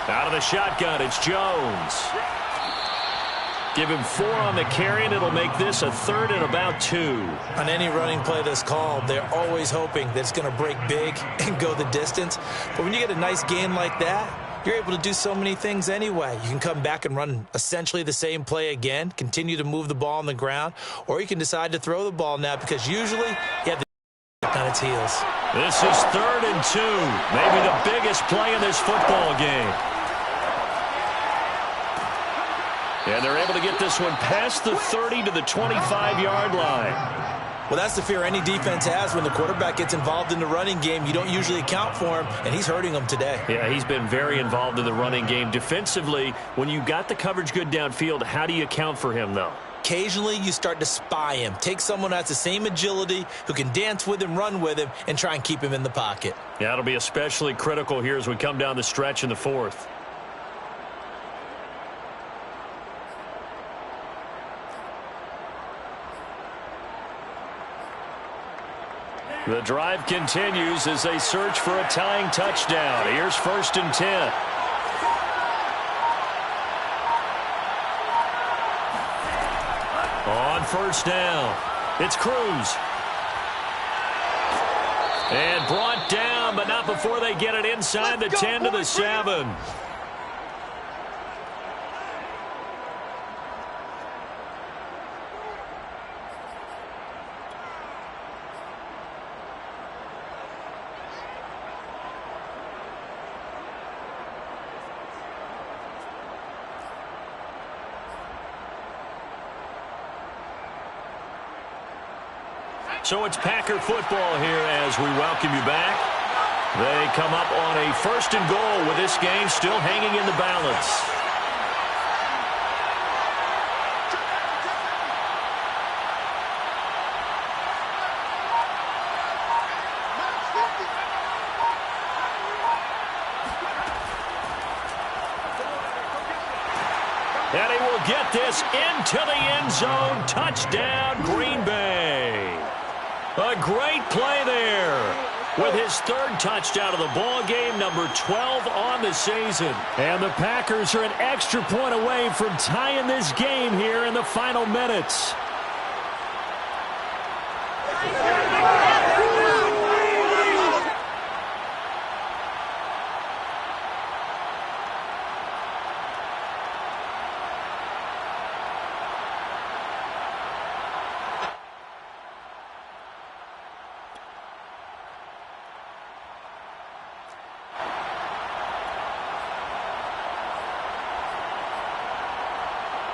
Out of the shotgun, it's Jones. Give him 4 on the carry, and it'll make this a 3rd and about 2. On any running play that's called, they're always hoping that it's going to break big and go the distance. But when you get a nice gain like that, you're able to do so many things anyway. You can come back and run essentially the same play again, continue to move the ball on the ground, or you can decide to throw the ball now because usually you have the on its heels. This is 3rd and 2, maybe the biggest play in this football game. And they're able to get this one past the 30 to the 25-yard line. Well, that's the fear any defense has when the quarterback gets involved in the running game. You don't usually account for him, and he's hurting them today. Yeah, he's been very involved in the running game. Defensively, when you got the coverage good downfield, how do you account for him, though? Occasionally, you start to spy him. Take someone that's the same agility, who can dance with him, run with him, and try and keep him in the pocket. Yeah, it'll be especially critical here as we come down the stretch in the 4th. The drive continues as they search for a tying touchdown. Here's 1st and 10. On first down, it's Cruz. And brought down, but not before they get it inside the 10 to the 7. So it's Packer football here as we welcome you back. They come up on a 1st and goal with this game still hanging in the balance. get this into the end zone. Touchdown, Green Bay. A great play there. With his third touchdown of the ball game, number 12 on the season. And the Packers are an extra point away from tying this game here in the final minutes.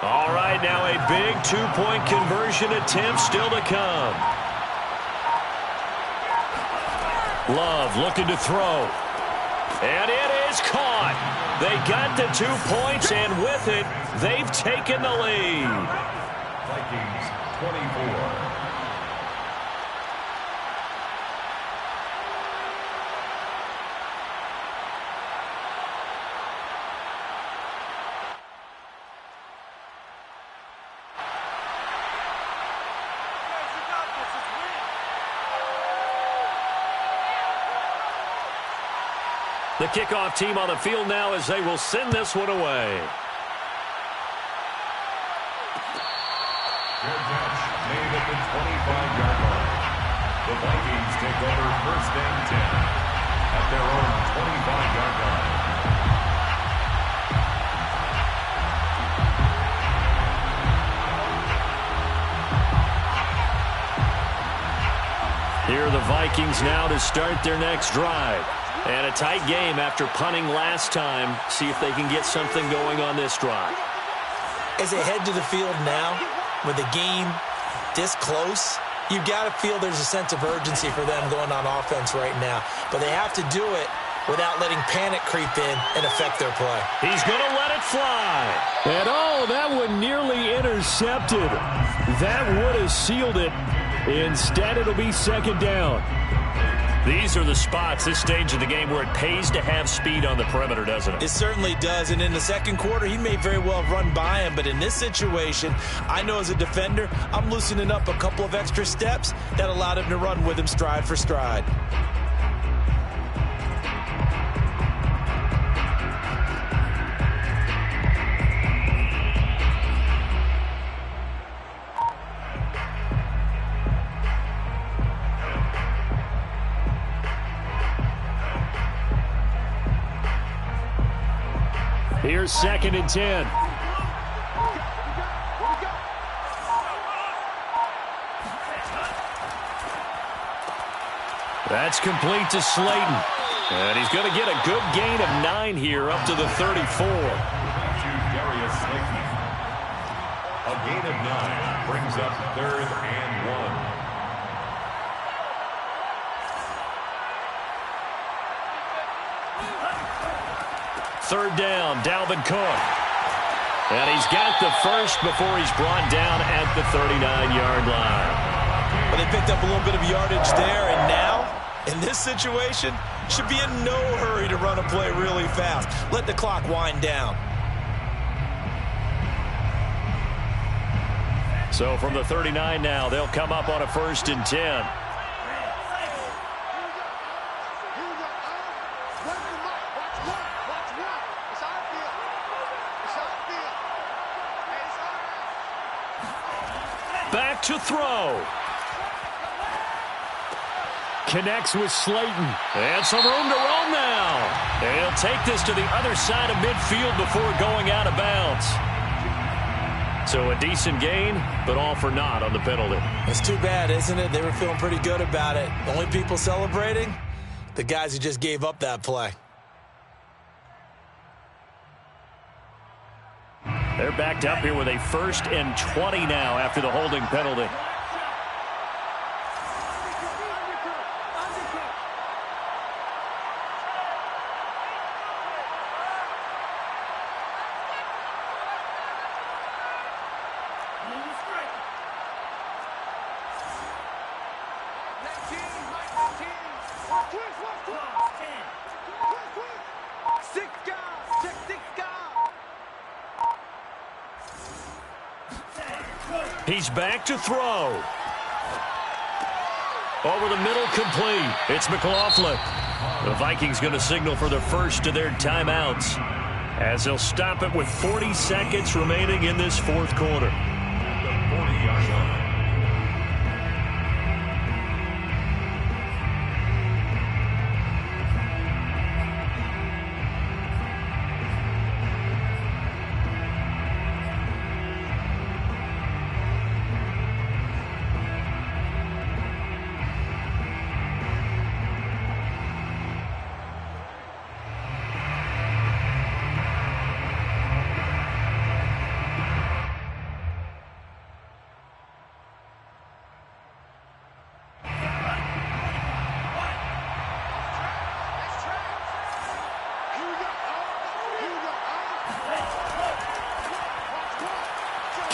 All right, now a big two-point conversion attempt still to come. Love looking to throw. And it is caught. They got the 2 points, and with it, they've taken the lead. Vikings 24. The kickoff team on the field now as they will send this one away. Fair catch made at the 25-yard line. The Vikings take over first and 10 at their own 25-yard line. Here are the Vikings now to start their next drive. And a tight game after punting last time. See if they can get something going on this drive. As they head to the field now, with the game this close, you've got to feel there's a sense of urgency for them going on offense right now. But they have to do it without letting panic creep in and affect their play. He's going to let it fly. And oh, that one nearly intercepted. That would have sealed it. Instead, it'll be second down. These are the spots, this stage of the game, where it pays to have speed on the perimeter, doesn't it? It certainly does, and in the second quarter, he may very well run by him, but in this situation, I know as a defender, I'm loosening up a couple of extra steps that allowed him to run with him stride for stride. Here's second and 10. That's complete to Slayton. And he's going to get a good gain of 9 here up to the 34. A gain of 9 brings up third and 1. Third down, Dalvin Cook. And he's got the first before he's brought down at the 39-yard line. Well, they picked up a little bit of yardage there, and now, in this situation, should be in no hurry to run a play really fast. Let the clock wind down. So from the 39 now, they'll come up on a first and 10. Back to throw. Connects with Slayton. And some room to roam now. And he'll take this to the other side of midfield before going out of bounds. So a decent gain, but all for naught on the penalty. It's too bad, isn't it? They were feeling pretty good about it. The only people celebrating, the guys who just gave up that play. They're backed up here with a first and 20 now after the holding penalty. He's back to throw. Over the middle, complete. It's McLaughlin. The Vikings going to signal for the first of their timeouts as they'll stop it with 40 seconds remaining in this fourth quarter. The 40-yard line.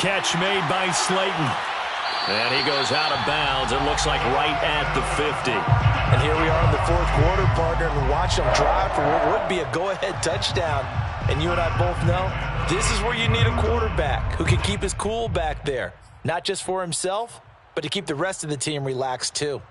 Catch made by Slayton. And he goes out of bounds. It looks like right at the 50. And here we are in the fourth quarter, partner, and watch him drive for what would be a go-ahead touchdown. And you and I both know this is where you need a quarterback who can keep his cool back there. Not just for himself, but to keep the rest of the team relaxed too.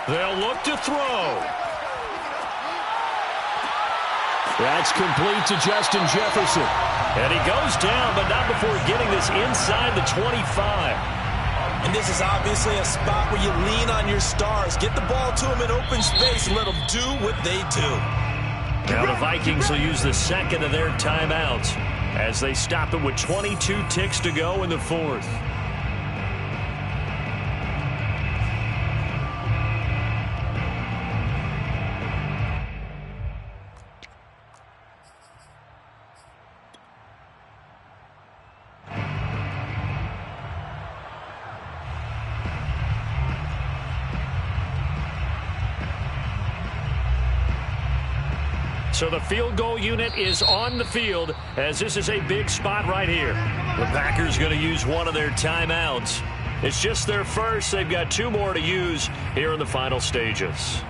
They'll look to throw. That's complete to Justin Jefferson. And he goes down, but not before getting this inside the 25. And this is obviously a spot where you lean on your stars. Get the ball to them in open space and let them do what they do. Now the Vikings will use the second of their timeouts as they stop it with 22 ticks to go in the fourth. So the field goal unit is on the field as this is a big spot right here. The Packers going to use one of their timeouts. It's just their first. They've got two more to use here in the final stages.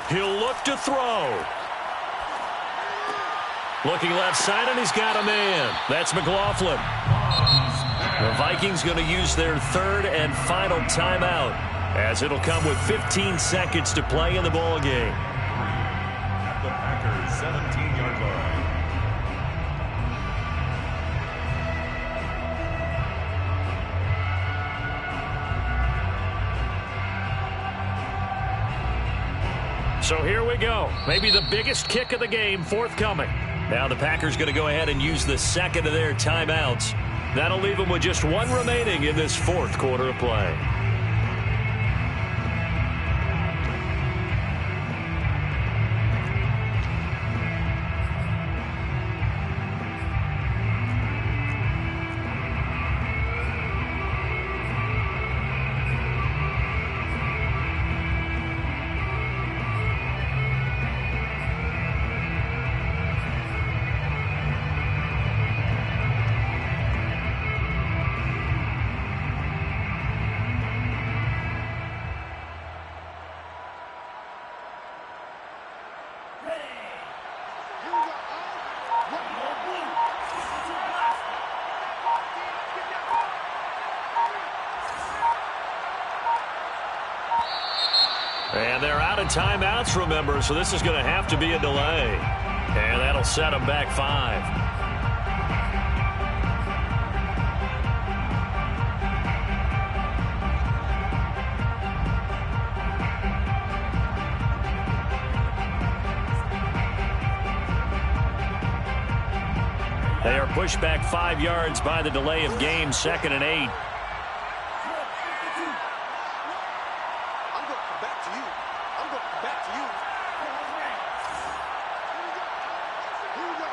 He'll look to throw. Looking left side, and he's got a man. That's McLaughlin. The Vikings going to use their third and final timeout as it'll come with 15 seconds to play in the ball game. At the Packers' 17-yard line. So here we go. Maybe the biggest kick of the game forthcoming. Now the Packers going to go ahead and use the second of their timeouts. That'll leave them with just one remaining in this fourth quarter of play. And they're out of timeouts, remember, so this is going to have to be a delay. And that'll set them back 5. They are pushed back 5 yards by the delay of game, 2nd and 8. I'm going to come back to you. I'm going to come back to you. Here we go.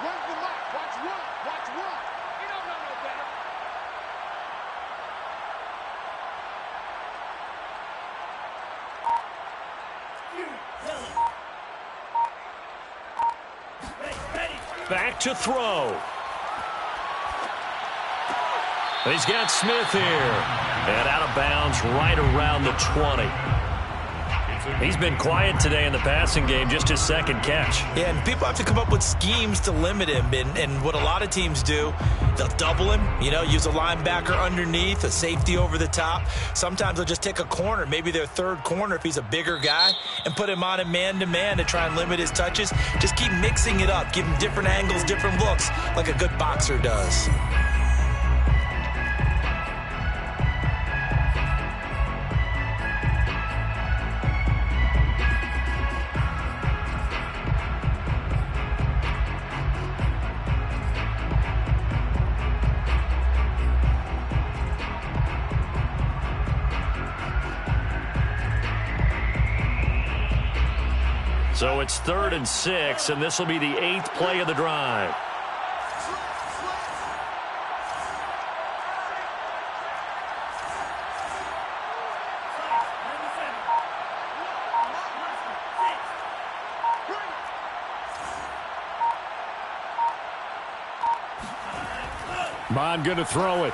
Run the lock. Watch run. Watch run. You don't know no better. Back to throw. He's got Smith here. And out of bounds right around the 20. He's been quiet today in the passing game, just his 2nd catch. Yeah, and people have to come up with schemes to limit him. And what a lot of teams do, they'll double him, use a linebacker underneath, a safety over the top. Sometimes they'll just take a corner, maybe their 3rd corner if he's a bigger guy, and put him on a man-to-man to try and limit his touches. Just keep mixing it up, give him different angles, different looks, like a good boxer does. So it's 3rd and 6, and this will be the 8th play of the drive. Bond going to throw it.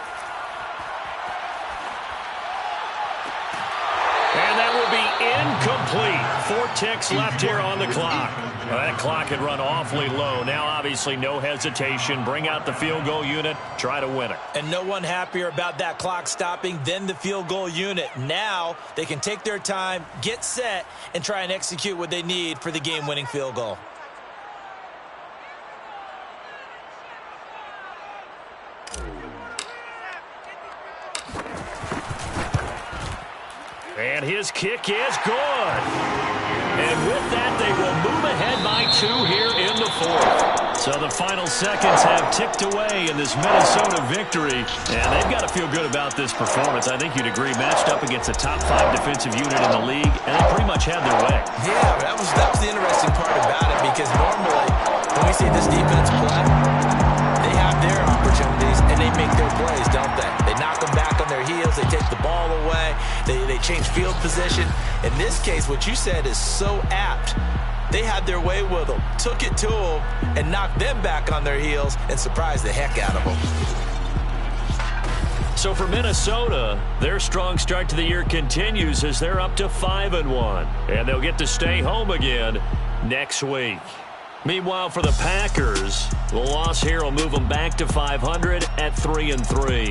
And that will be incomplete. 4 ticks left here on the clock. Well, that clock had run awfully low. Now, obviously, no hesitation. Bring out the field goal unit. Try to win it. And no one happier about that clock stopping than the field goal unit. Now they can take their time, get set, and try and execute what they need for the game-winning field goal. And his kick is good. And with that, they will move ahead by 2 here in the 4th. So the final seconds have ticked away in this Minnesota victory. And they've got to feel good about this performance. I think you'd agree, matched up against a top 5 defensive unit in the league, and they pretty much had their way. Yeah, that was the interesting part about it, because normally when we see this defense play, they have their opportunities and they make their plays, don't they? They knock them back on their heels. They take the ball away. They change field position. In this case, what you said is so apt. They had their way with them, took it to them, and knocked them back on their heels and surprised the heck out of them. So for Minnesota, their strong start to the year continues as they're up to 5-1. And they'll get to stay home again next week. Meanwhile, for the Packers, the loss here will move them back to 500 at 3-3.